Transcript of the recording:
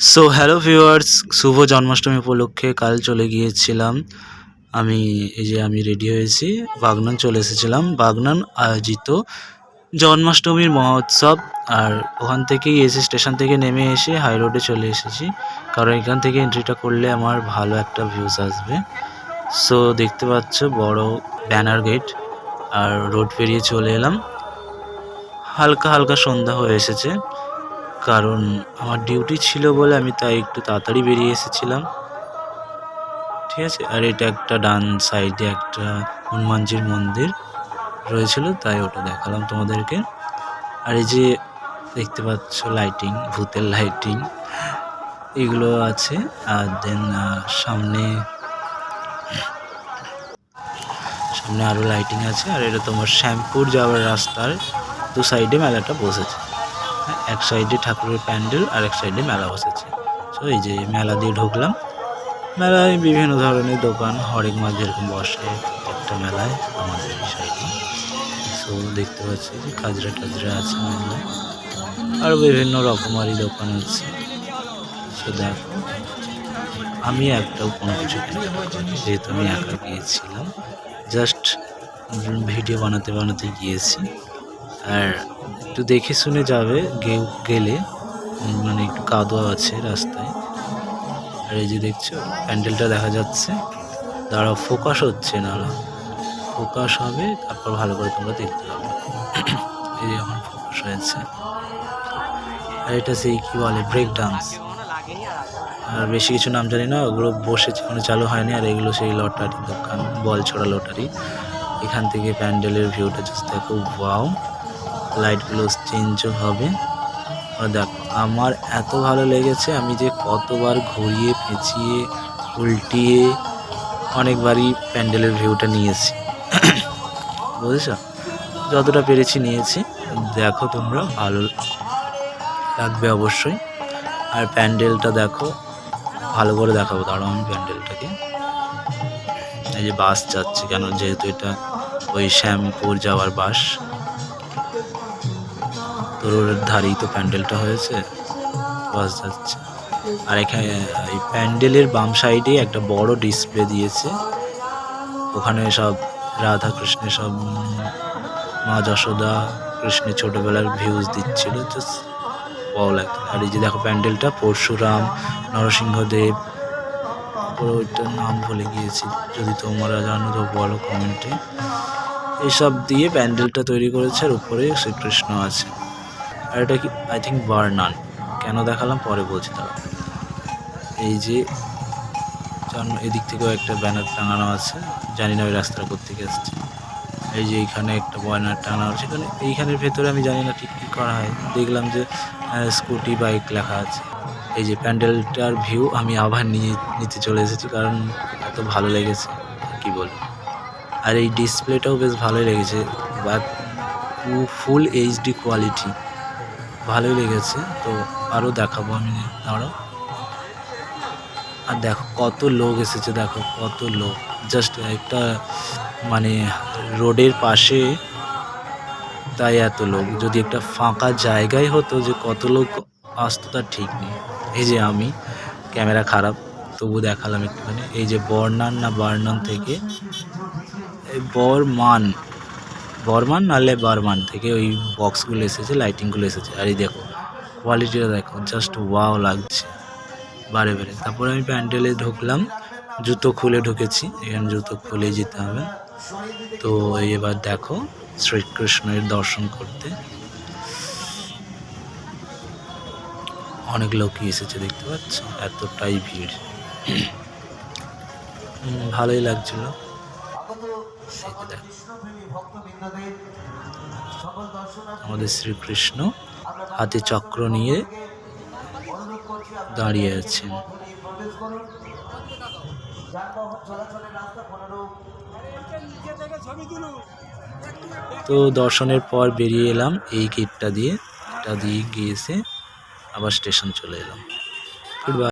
So hello viewers, শুভ জন্মাষ্টমী উপলক্ষে কাল চলে গিয়েছিলাম। আমি রেডি হয়েছি, বাগনান চলে এসেছিলাম। বাগনান আয়োজিত জন্মাষ্টমীর মহোৎসব। আর ওখান থেকেই স্টেশন থেকে নেমে এসে হাই রোডে চলে এসেছি, কারণ এখান থেকে এন্ট্রিটা করলে আমার ভালো একটা ভিউজ আসবে। সো দেখতে পাচ্ছ বড় ব্যানার গেট, আর রোড পেরিয়ে চলে এলাম। হালকা হালকা সন্ধ্যা হয়ে এসেছে, কারণ আমার ডিউটি ছিল বলে আমি তাই একটু তাড়াতাড়ি বেরিয়ে এসেছিলাম। ঠিক আছে, আর এটা একটা ডান সাইডে একটা হনুমানজির মন্দির রয়েছিল, তাই ওটা দেখালাম তোমাদেরকে। আর এই যে দেখতে পাচ্ছ লাইটিং, ভূতের লাইটিং এগুলো আছে। আর দেন সামনে আরো লাইটিং আছে। আর এটা তোমার শ্যামপুর যাওয়ার রাস্তার দু সাইডে মেলাটা বসেছে। এক সাইডে ঠাকুরের প্যান্ডেল আর এক সাইডে মেলা বসেছে। সো এই যে মেলা দিয়ে ঢুকলাম। মেলায় বিভিন্ন ধরনের দোকান হরেক মাছ যেরকম বসে প্রত্যেকটা মেলায় আমাদের এই সাইডে। সো দেখতে পাচ্ছি যে কাজরা টাজরা আছে মেলায়, আরও বিভিন্ন রকমারি দোকান আছে। সো দেখো, আমি একটাও কোনো কিছু কেনাকাটা করিনি, যেহেতু আমি একা গিয়েছিলাম। জাস্ট ভিডিও বানাতে গিয়েছি। আর একটু দেখে শুনে যাবে গেলে, মানে একটু কাদুয়া আছে রাস্তায়। আর এই যে দেখছো প্যান্ডেলটা দেখা যাচ্ছে, দাঁড়াও ফোকাস হচ্ছে না, ফোকাস হবে তারপর ভালো করে তোমরা দেখতে পাবে। এই যে এখন ফোকাস হয়েছে। আর এটা সেই কি বলে ব্রেক ডান্স। আর বেশি কিছু নাম জানি না, ওগুলো বসেছে এখনো চালু হয়নি। আর এগুলো সেই লটারি দোকান, বল ছড়া লটারি। এখান থেকে প্যান্ডেলের ভিউটা জাস্ট দেখো, ওয়াও। লাইটগুলো চেঞ্জও হবে। আর দেখো আমার এত ভালো লেগেছে, আমি যে কতবার ঘুরিয়ে পেঁচিয়ে উল্টিয়ে অনেকবারই প্যান্ডেলের ভিউটা নিয়েছি। বুঝেছ, যতটা পেরেছি নিয়েছি। দেখো তোমরা, ভালো লাগবে অবশ্যই। আর প্যান্ডেলটা দেখো, ভালো করে দেখাবো, দাঁড়াও আমি প্যান্ডেলটাকে। এই যে বাস যাচ্ছে, কেন যেহেতু এটা ওই শ্যামপুর যাওয়ার বাস, তো রোডের ধারেই তো প্যান্ডেলটা হয়েছে, বাস যাচ্ছে। আর এখানে এই প্যান্ডেলের বাম সাইডে একটা বড় ডিসপ্লে দিয়েছে, ওখানে সব রাধা কৃষ্ণের সব মা যশোদা কৃষ্ণের ছোটবেলার ভিউজ দিচ্ছিল, জাস্ট ভালো লাগতো। আর এই যে দেখো প্যান্ডেলটা পরশুরাম, নরসিংহদেব, ওইটার নাম ভুলে গিয়েছি, যদি তোমরা জানো তো বলো কমেন্টে। এইসব দিয়ে প্যান্ডেলটা তৈরি করেছে, আর উপরে শ্রীকৃষ্ণ আছে। আর এটা কি আই থিঙ্ক বার্নান, কেন দেখালাম পরে বলছি তারা। এই যে এদিক থেকেও একটা ব্যানার টাঙানো আছে, জানি না ওই রাস্তাটা কোত্থেকে আসছে। এই যে এইখানে একটা ব্যানার টাঙানো আছে, এইখানের ভেতরে আমি জানি না ঠিক কী করা হয়। দেখলাম যে স্কুটি বাইক লেখা আছে। এই যে প্যান্ডেলটার ভিউ আমি আবার নিতে চলে এসেছি, কারণ এত ভালো লেগেছে কি বলবো। আর এই ডিসপ্লেটাও বেশ ভালোই লেগেছে, বা ফুল এইচডি কোয়ালিটি, ভালোই লেগেছে। তো আরও দেখাবো আমি, দাঁড়াও। আর দেখো কত লোক এসেছে, দেখো কত লোক, জাস্ট একটা মানে রোডের পাশে, তাই এত লোক। যদি একটা ফাঁকা জায়গায় হতো যে কত লোক আসতো তার ঠিক নেই। এই যে আমি, ক্যামেরা খারাপ তবু দেখালাম একটুখানি। এই যে বার্নান থেকে, এই বর্মান নাহলে বারমান থেকে ওই বক্সগুলো এসেছে, লাইটিংগুলো এসেছে। আর এই দেখো কোয়ালিটিটা দেখো, জাস্ট ওয়াও লাগছে বারে। তারপরে আমি প্যান্ডেলে ঢুকলাম, জুতো খুলে ঢুকেছি, এখানে জুতো খুলে যেতে হবে। তো এবার দেখো শ্রীকৃষ্ণের দর্শন করতে অনেক লোকই এসেছে, দেখতে পাচ্ছ, এতটাই ভিড়। ভালোই লাগছিল। আমাদের শ্রীকৃষ্ণ হাতে চক্র নিয়ে দাঁড়িয়ে আছেন। তো দর্শনের পর বেরিয়ে এলাম এই গেটটা দিয়ে, এটা দিয়ে গিয়েছে আবার স্টেশন চলে এলাম। Good bye.